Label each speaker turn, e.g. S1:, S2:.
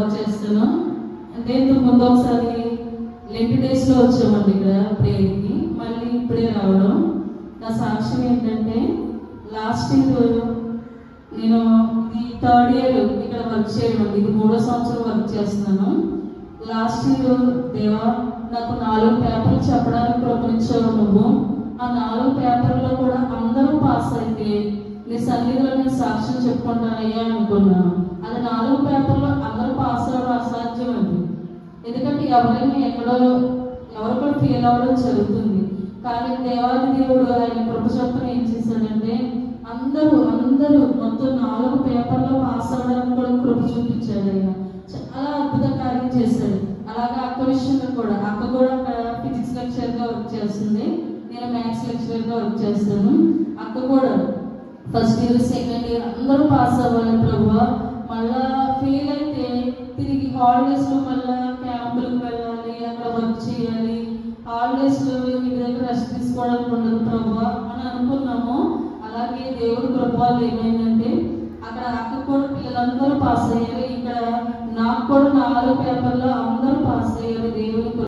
S1: చేస్తాను. అంటే ఇంతకు ముందు ఒకసారి లెంట్ డేస్లో వచ్చామండి ఇక్కడ ప్రేయర్కి, మళ్ళీ ఇప్పుడే రావడం. నా సాక్ష్యం ఏంటంటే, లాస్ట్ ఇయర్ నేను ఇది 3rd ఇయర్ ఇక్కడ వర్క్ చేయడం, ఇది 3వ సంవత్సరం వర్క్ చేస్తున్నాను. లాస్ట్ ఇయర్ దేవా నాకు 4 పేపర్లు చెప్పడానికి ప్రయత్నించావు నువ్వు. ఆ 4 పేపర్లో కూడా అందరూ పాస్ అయితే నీ సన్నిధిలో నేను సాక్ష్యం చెప్పుకుంటానయ్యా అనుకున్నాను. అది 4 పేపర్లో అందరూ పాస్ అవ్వడం అసాధ్యం అండి. ఎందుకంటే ఎవరైనా ఎవరు కూడా ఫెయిల్ అవ్వడం జరుగుతుంది. కానీ దేవాది దేవుడు ఆయన కృప చొప్పున ఏం చేశాడంటే అందరూ మొత్తం 4 పేపర్లో పాస్ అవ్వడానికి కూడా కృప చూపించాడు. ఆయన చాలా అద్భుత కార్యం చేశాడు. అలాగే అక్క విషయంలో కూడా, అక్క కూడా అక్కడ ఫిజిక్స్ లెక్చర్గా వర్క్ చేస్తుంది, నేను మ్యాథ్స్ లెక్చరర్గా వర్క్ చేస్తాను. అక్క కూడా ఫస్ట్ ఇయర్ సెకండ్ ఇయర్ అందరూ పాస్ అవ్వాలి ప్రభువా. మళ్ళా ఫెయిల్ అయితే తిరిగి హాలిడేస్లో మళ్ళా క్యాంపులకు వెళ్ళాలి, అక్కడ వర్క్ చేయాలి, హాలిడేస్లో ఇంటి దగ్గర రెస్ట్ తీసుకోవడానికి ఉండదు ప్రభువా అని అనుకున్నాము. అలాగే దేవుడి కృపలు ఏమైందంటే అక్కడ అక్క కూడా పిల్లలందరూ పాస్ అయ్యారు, ఇక్కడ నాకు కూడా 4 పేపర్లో అందరూ పాస్ అయ్యారు. దేవుడి